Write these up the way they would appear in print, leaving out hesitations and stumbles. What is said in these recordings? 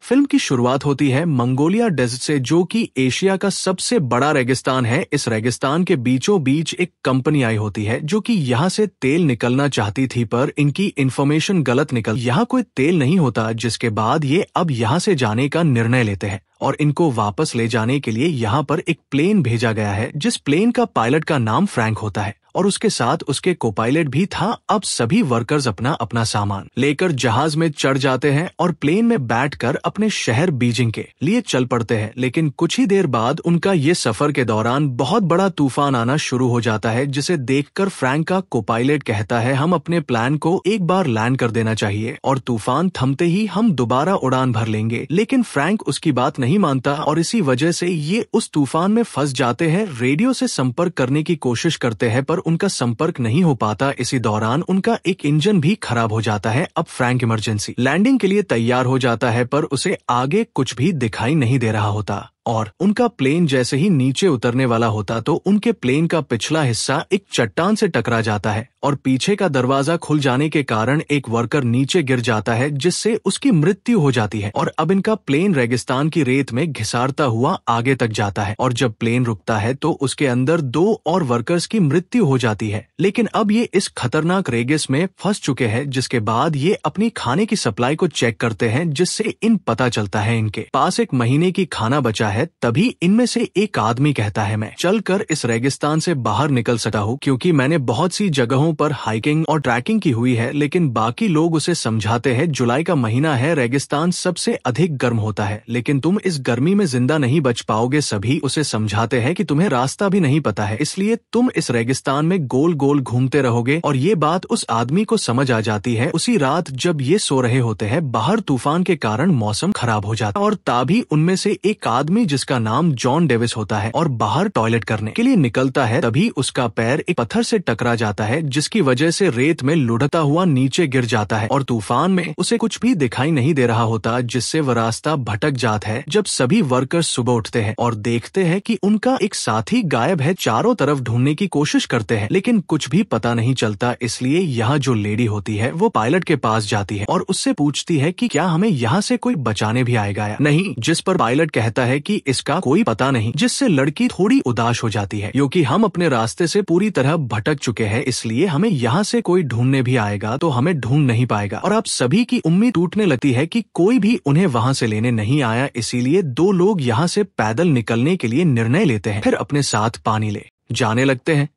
Film की शुरुआत होती है मंगोलिया डेजर्ट से, जो कि एशिया का सबसे बड़ा रेगिस्तान है। इस रेगिस्तान के बीचों बीच एक कंपनी आई होती है जो कि यहाँ से तेल निकलना चाहती थी, पर इनकी इंफॉर्मेशन गलत निकल यहाँ कोई तेल नहीं होता, जिसके बाद ये अब यहाँ से जाने का निर्णय लेते हैं और इनको वापस ले जाने के लिए यहाँ पर एक प्लेन भेजा गया है, जिस प्लेन का पायलट का नाम फ्रैंक होता है और उसके साथ उसके कोपायलट भी था। अब सभी वर्कर्स अपना अपना सामान लेकर जहाज में चढ़ जाते हैं और प्लेन में बैठकर अपने शहर बीजिंग के लिए चल पड़ते हैं। लेकिन कुछ ही देर बाद उनका ये सफर के दौरान बहुत बड़ा तूफान आना शुरू हो जाता है, जिसे देखकर फ्रैंक का कोपायलट कहता है हम अपने प्लान को एक बार लैंड कर देना चाहिए और तूफान थमते ही हम दोबारा उड़ान भर लेंगे। लेकिन फ्रैंक उसकी बात नहीं मानता और इसी वजह से ये उस तूफान में फंस जाते हैं। रेडियो से संपर्क करने की कोशिश करते हैं पर उनका संपर्क नहीं हो पाता। इसी दौरान उनका एक इंजन भी खराब हो जाता है। अब फ्रैंक इमरजेंसी लैंडिंग के लिए तैयार हो जाता है पर उसे आगे कुछ भी दिखाई नहीं दे रहा होता और उनका प्लेन जैसे ही नीचे उतरने वाला होता तो उनके प्लेन का पिछला हिस्सा एक चट्टान से टकरा जाता है और पीछे का दरवाजा खुल जाने के कारण एक वर्कर नीचे गिर जाता है, जिससे उसकी मृत्यु हो जाती है। और अब इनका प्लेन रेगिस्तान की रेत में घिसारता हुआ आगे तक जाता है और जब प्लेन रुकता है तो उसके अंदर 2 और वर्कर्स की मृत्यु हो जाती है। लेकिन अब ये इस खतरनाक रेगिस में फंस चुके हैं, जिसके बाद ये अपनी खाने की सप्लाई को चेक करते हैं, जिससे इन पता चलता है इनके पास 1 महीने की खाना बचा है। तभी इनमें से एक आदमी कहता है मैं चलकर इस रेगिस्तान से बाहर निकल सकता हूँ, क्योंकि मैंने बहुत सी जगहों पर हाइकिंग और ट्रैकिंग की हुई है। लेकिन बाकी लोग उसे समझाते हैं जुलाई का महीना है, रेगिस्तान सबसे अधिक गर्म होता है, लेकिन तुम इस गर्मी में जिंदा नहीं बच पाओगे। सभी उसे समझाते हैं कि तुम्हें रास्ता भी नहीं पता है, इसलिए तुम इस रेगिस्तान में गोल गोल घूमते रहोगे। और ये बात उस आदमी को समझ आ जाती है। उसी रात जब ये सो रहे होते हैं, बाहर तूफान के कारण मौसम खराब हो जाता है और तभी उनमें से एक आदमी जिसका नाम जॉन डेविस होता है और बाहर टॉयलेट करने के लिए निकलता है। तभी उसका पैर एक पत्थर से टकरा जाता है, जिसकी वजह से रेत में लुढ़कता हुआ नीचे गिर जाता है और तूफान में उसे कुछ भी दिखाई नहीं दे रहा होता, जिससे वह रास्ता भटक जाता है। जब सभी वर्कर्स सुबह उठते हैं और देखते हैं कि उनका एक साथी गायब है, चारों तरफ ढूंढने की कोशिश करते हैं लेकिन कुछ भी पता नहीं चलता। इसलिए यहाँ जो लेडी होती है वो पायलट के पास जाती है और उससे पूछती है कि क्या हमें यहाँ से कोई बचाने भी आएगा या नहीं, जिस पर पायलट कहता है कि इसका कोई पता नहीं, जिससे लड़की थोड़ी उदास हो जाती है क्योंकि हम अपने रास्ते से पूरी तरह भटक चुके हैं, इसलिए हमें यहाँ से कोई ढूंढने भी आएगा तो हमें ढूंढ नहीं पाएगा। और अब सभी की उम्मीद टूटने लगती है कि कोई भी उन्हें वहाँ से लेने नहीं आया, इसीलिए 2 लोग यहाँ से पैदल निकलने के लिए निर्णय लेते हैं, फिर अपने साथ पानी ले जाने लगते हैं।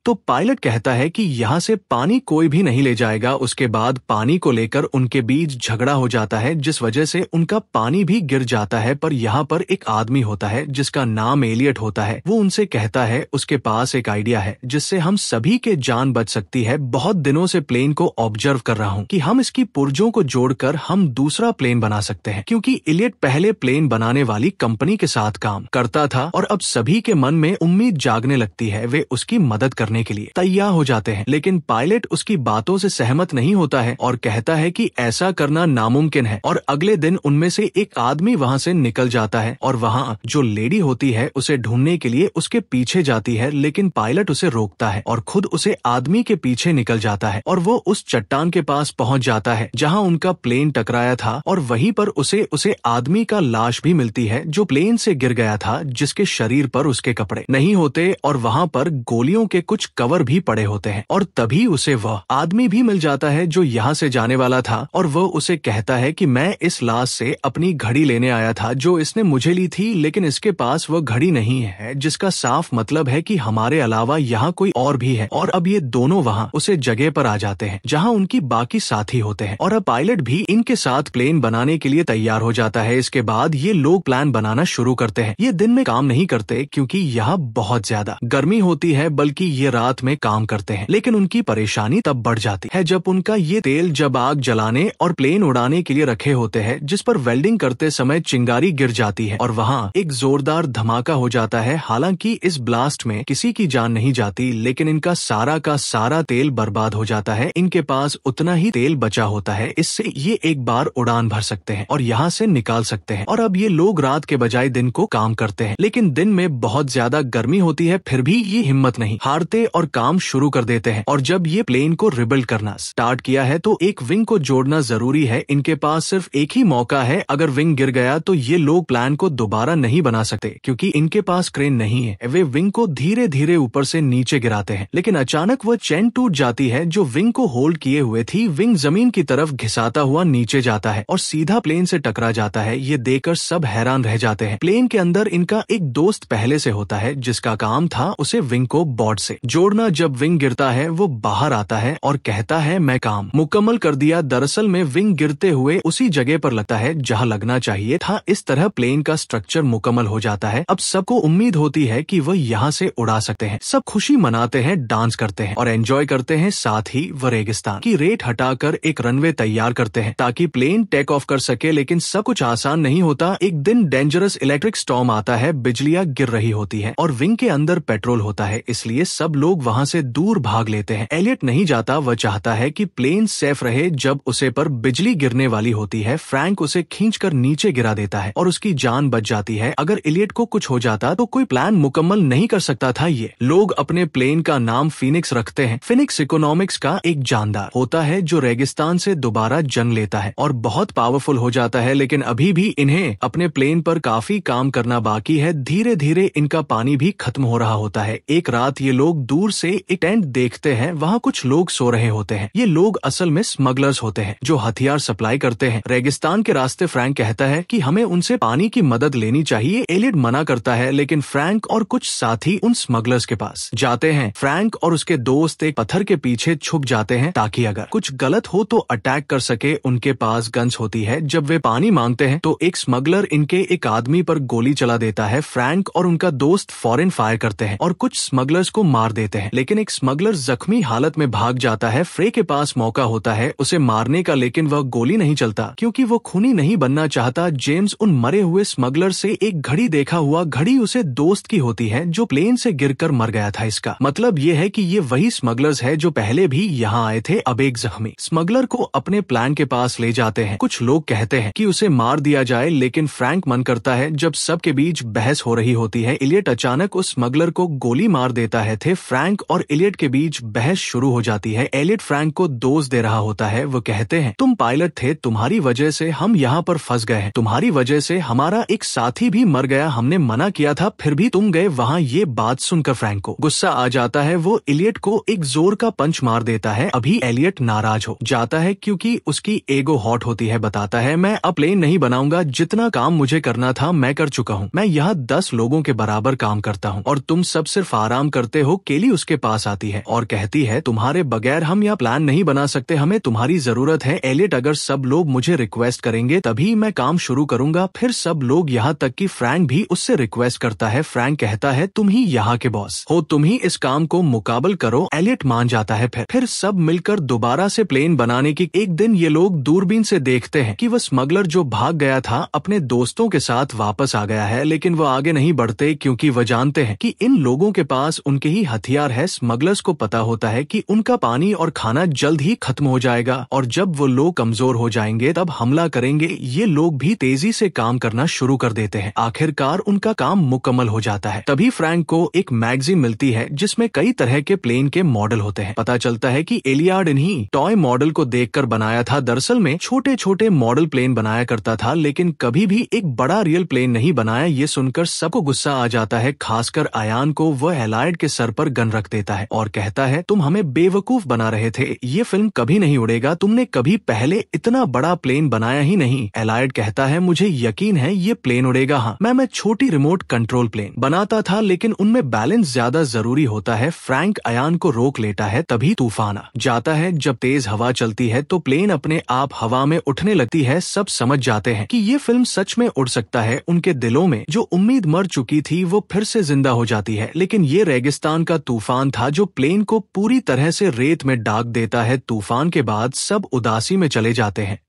तो पायलट कहता है कि यहाँ से पानी कोई भी नहीं ले जाएगा। उसके बाद पानी को लेकर उनके बीच झगड़ा हो जाता है, जिस वजह से उनका पानी भी गिर जाता है। पर यहाँ पर एक आदमी होता है जिसका नाम एलियट होता है। वो उनसे कहता है उसके पास एक आइडिया है जिससे हम सभी के जान बच सकती है। बहुत दिनों से प्लेन को ऑब्जर्व कर रहा हूँ कि हम इसकी पुर्जों को जोड़कर हम दूसरा प्लेन बना सकते हैं, क्योंकि एलियट पहले प्लेन बनाने वाली कंपनी के साथ काम करता था और अब सभी के मन में उम्मीद जागने लगती है। वे उसकी मदद करने के लिए तैयार हो जाते हैं, लेकिन पायलट उसकी बातों से सहमत नहीं होता है और कहता है कि ऐसा करना नामुमकिन है। और अगले दिन उनमें से एक आदमी वहां से निकल जाता है और वहां जो लेडी होती है उसे ढूंढने के लिए उसके पीछे जाती है, लेकिन पायलट उसे रोकता है और खुद उसे आदमी के पीछे निकल जाता है और वो उस चट्टान के पास पहुंच जाता है जहां उनका प्लेन टकराया था और वहीं पर उसे आदमी का लाश भी मिलती है जो प्लेन से गिर गया था, जिसके शरीर पर उसके कपड़े नहीं होते और वहां पर गोलियों के कुछ कवर भी पड़े होते हैं। और तभी उसे वह आदमी भी मिल जाता है जो यहाँ से जाने वाला था और वह उसे कहता है कि मैं इस लाश से अपनी घड़ी लेने आया था जो इसने मुझे ली थी, लेकिन इसके पास वह घड़ी नहीं है, जिसका साफ मतलब है कि हमारे अलावा यहाँ कोई और भी है। और अब ये दोनों वहाँ उसे जगह पर आ जाते हैं जहाँ उनकी बाकी साथी होते हैं और अब पायलट भी इनके साथ प्लेन बनाने के लिए तैयार हो जाता है। इसके बाद ये लोग प्लान बनाना शुरू करते हैं। ये दिन में काम नहीं करते क्योंकि यहाँ बहुत ज्यादा गर्मी होती है, बल्कि ये रात में काम करते हैं। लेकिन उनकी परेशानी तब बढ़ जाती है जब उनका ये तेल जब आग जलाने और प्लेन उड़ाने के लिए रखे होते हैं, जिस पर वेल्डिंग करते समय चिंगारी गिर जाती है और वहाँ एक जोरदार धमाका हो जाता है। हालांकि इस ब्लास्ट में किसी की जान नहीं जाती, लेकिन इनका सारा का सारा तेल बर्बाद हो जाता है। इनके पास उतना ही तेल बचा होता है, इससे ये एक बार उड़ान भर सकते हैं और यहाँ से निकाल सकते हैं। और अब ये लोग रात के बजाय दिन को काम करते हैं, लेकिन दिन में बहुत ज्यादा गर्मी होती है, फिर भी ये हिम्मत नहीं हारते चिल्लाते और काम शुरू कर देते हैं। और जब ये प्लेन को रिबिल्ड करना स्टार्ट किया है तो एक विंग को जोड़ना जरूरी है। इनके पास सिर्फ एक ही मौका है, अगर विंग गिर गया तो ये लोग प्लान को दोबारा नहीं बना सकते क्योंकि इनके पास क्रेन नहीं है। वे विंग को धीरे धीरे ऊपर से नीचे गिराते हैं, लेकिन अचानक वह चेन टूट जाती है जो विंग को होल्ड किए हुए थी। विंग जमीन की तरफ घिसाता हुआ नीचे जाता है और सीधा प्लेन से टकरा जाता है। ये देखकर सब हैरान रह जाते हैं। प्लेन के अंदर इनका एक दोस्त पहले से होता है जिसका काम था उसे विंग को बोर्ड से जोड़ना। जब विंग गिरता है वो बाहर आता है और कहता है मैं काम मुकम्मल कर दिया। दरअसल में विंग गिरते हुए उसी जगह पर लगता है जहां लगना चाहिए था। इस तरह प्लेन का स्ट्रक्चर मुकम्मल हो जाता है। अब सबको उम्मीद होती है कि वह यहाँ से उड़ा सकते हैं। सब खुशी मनाते हैं, डांस करते हैं और एंजॉय करते हैं। साथ ही वह रेगिस्तान की रेत हटाकर एक रनवे तैयार करते हैं ताकि प्लेन टेक ऑफ कर सके। लेकिन सब कुछ आसान नहीं होता। एक दिन डेंजरस इलेक्ट्रिक स्टॉर्म आता है, बिजलियां गिर रही होती है और विंग के अंदर पेट्रोल होता है, इसलिए सब लोग वहां से दूर भाग लेते हैं। एलियट नहीं जाता, वह चाहता है कि प्लेन सेफ रहे। जब उसे पर बिजली गिरने वाली होती है, फ्रैंक उसे खींचकर नीचे गिरा देता है और उसकी जान बच जाती है। अगर एलियट को कुछ हो जाता तो कोई प्लान मुकम्मल नहीं कर सकता था। ये लोग अपने प्लेन का नाम फीनिक्स रखते हैं। फीनिक्स इकोनॉमिक्स का एक जानदार होता है जो रेगिस्तान से दोबारा जन्म लेता है और बहुत पावरफुल हो जाता है, लेकिन अभी भी इन्हें अपने प्लेन पर काफी काम करना बाकी है। धीरे धीरे इनका पानी भी खत्म हो रहा होता है। एक रात ये लोग दूर से एक टेंट देखते हैं, वहाँ कुछ लोग सो रहे होते हैं। ये लोग असल में स्मगलर्स होते हैं जो हथियार सप्लाई करते हैं। रेगिस्तान के रास्ते फ्रैंक कहता है कि हमें उनसे पानी की मदद लेनी चाहिए। एलियट मना करता है, लेकिन फ्रैंक और कुछ साथी उन स्मगलर्स के पास जाते हैं। फ्रैंक और उसके दोस्त एक पत्थर के पीछे छुप जाते हैं ताकि अगर कुछ गलत हो तो अटैक कर सके। उनके पास गन्स होती है। जब वे पानी मांगते हैं तो एक स्मगलर इनके एक आदमी पर गोली चला देता है। फ्रैंक और उनका दोस्त फौरन फायर करते हैं और कुछ स्मगलर्स को मार देते हैं, लेकिन एक स्मगलर जख्मी हालत में भाग जाता है। फ्रे के पास मौका होता है उसे मारने का, लेकिन वह गोली नहीं चलता क्योंकि वो खूनी नहीं बनना चाहता। जेम्स उन मरे हुए स्मगलर से एक घड़ी देखा हुआ घड़ी उसे दोस्त की होती है जो प्लेन से गिरकर मर गया था। इसका मतलब ये है कि ये वही स्मगलर्स है जो पहले भी यहाँ आए थे। अब एक जख्मी स्मगलर को अपने प्लान के पास ले जाते हैं। कुछ लोग कहते हैं कि उसे मार दिया जाए, लेकिन फ्रैंक मन करता है। जब सबके बीच बहस हो रही होती है, एलियट अचानक उस स्मगलर को गोली मार देता है। फ्रैंक और एलियट के बीच बहस शुरू हो जाती है। एलियट फ्रैंक को दोष दे रहा होता है। वो कहते हैं तुम पायलट थे, तुम्हारी वजह से हम यहाँ पर फंस गए हैं, तुम्हारी वजह से हमारा एक साथी भी मर गया, हमने मना किया था फिर भी तुम गए वहाँ। ये बात सुनकर फ्रैंक को गुस्सा आ जाता है। वो एलियट को एक जोर का पंच मार देता है। अभी एलियट नाराज हो जाता है क्योंकि उसकी ईगो हॉट होती है। बताता है मैं अब प्लेन नहीं बनाऊंगा, जितना काम मुझे करना था मैं कर चुका हूँ। मैं यहाँ 10 लोगों के बराबर काम करता हूँ और तुम सब सिर्फ आराम करते हो। केली उसके पास आती है और कहती है तुम्हारे बगैर हम यहाँ प्लान नहीं बना सकते, हमें तुम्हारी जरूरत है। एलियट अगर सब लोग मुझे रिक्वेस्ट करेंगे तभी मैं काम शुरू करूंगा। फिर सब लोग, यहाँ तक कि फ्रैंक भी उससे रिक्वेस्ट करता है। फ्रैंक कहता है तुम ही यहाँ के बॉस हो, तुम ही इस काम को मुकाबल करो। एलियट मान जाता है। फिर सब मिलकर दोबारा से प्लेन बनाने की। एक दिन ये लोग दूरबीन से देखते हैं कि वह स्मगलर जो भाग गया था अपने दोस्तों के साथ वापस आ गया है, लेकिन वह आगे नहीं बढ़ते क्योंकि वह जानते हैं कि इन लोगों के पास उनके ही हथियार है। स्मगलर्स को पता होता है कि उनका पानी और खाना जल्द ही खत्म हो जाएगा और जब वो लोग कमजोर हो जाएंगे तब हमला करेंगे। ये लोग भी तेजी से काम करना शुरू कर देते हैं। आखिरकार उनका काम मुकम्मल हो जाता है। तभी फ्रैंक को एक मैगजीन मिलती है जिसमें कई तरह के प्लेन के मॉडल होते हैं। पता चलता है कि एलियाड इन्हीं टॉय मॉडल को देखकर बनाया था। दरअसल में छोटे छोटे मॉडल प्लेन बनाया करता था, लेकिन कभी भी एक बड़ा रियल प्लेन नहीं बनाया। ये सुनकर सबको गुस्सा आ जाता है, खासकर आयान को। वह एलाइड के सर पर गन रख देता है और कहता है तुम हमें बेवकूफ बना रहे थे, ये फिल्म कभी नहीं उड़ेगा, तुमने कभी पहले इतना बड़ा प्लेन बनाया ही नहीं। एलाइड कहता है मुझे यकीन है ये प्लेन उड़ेगा। हाँ, मैं छोटी रिमोट कंट्रोल प्लेन बनाता था, लेकिन उनमें बैलेंस ज्यादा जरूरी होता है। फ्रैंक आयान को रोक लेता है। तभी तूफान आ जाता है। जब तेज हवा चलती है तो प्लेन अपने आप हवा में उठने लगती है। सब समझ जाते हैं कि ये फिल्म सच में उड़ सकता है। उनके दिलों में जो उम्मीद मर चुकी थी वो फिर से जिंदा हो जाती है। लेकिन ये रेगिस्तान का तूफान था जो प्लेन को पूरी तरह से रेत में डाक देता है। तूफान के बाद सब उदासी में चले जाते हैं।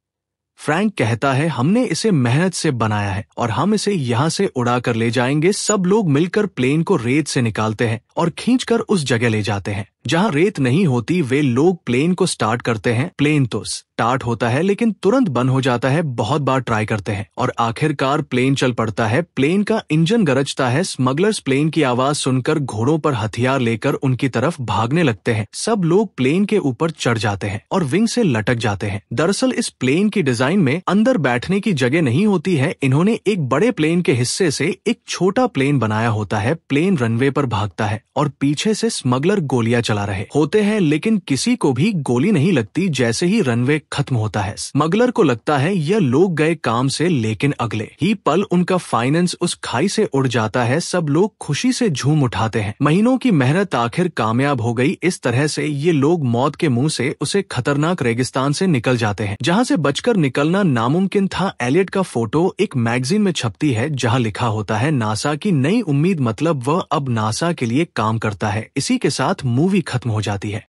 फ्रैंक कहता है हमने इसे मेहनत से बनाया है और हम इसे यहाँ से उड़ा कर ले जाएंगे। सब लोग मिलकर प्लेन को रेत से निकालते हैं और खींचकर उस जगह ले जाते हैं जहाँ रेत नहीं होती वे लोग प्लेन को स्टार्ट करते हैं। प्लेन तो स्टार्ट होता है लेकिन तुरंत बंद हो जाता है। बहुत बार ट्राई करते हैं और आखिरकार प्लेन चल पड़ता है। प्लेन का इंजन गरजता है। स्मगलर्स प्लेन की आवाज सुनकर घोड़ों पर हथियार लेकर उनकी तरफ भागने लगते हैं। सब लोग प्लेन के ऊपर चढ़ जाते हैं और विंग से लटक जाते हैं। दरअसल इस प्लेन की डिजाइन में अंदर बैठने की जगह नहीं होती है। इन्होंने एक बड़े प्लेन के हिस्से से एक छोटा प्लेन बनाया होता है। प्लेन रनवे पर भागता है और पीछे से स्मगलर गोलियां चला रहे होते हैं लेकिन किसी को भी गोली नहीं लगती। जैसे ही रनवे खत्म होता है स्मगलर को लगता है यह लोग गए काम से, लेकिन अगले ही पल उनका फाइनेंस उस खाई से उड़ जाता है। सब लोग खुशी से झूम उठाते हैं। महीनों की मेहनत आखिर कामयाब हो गई। इस तरह से ये लोग मौत के मुंह से उसे खतरनाक रेगिस्तान से निकल जाते हैं जहां से बचकर निकलना नामुमकिन था। एलियट का फोटो एक मैगजीन में छपती है जहां लिखा होता है नासा की नई उम्मीद, मतलब वह अब नासा के लिए काम करता है। इसी के साथ मूवी खत्म हो जाती है।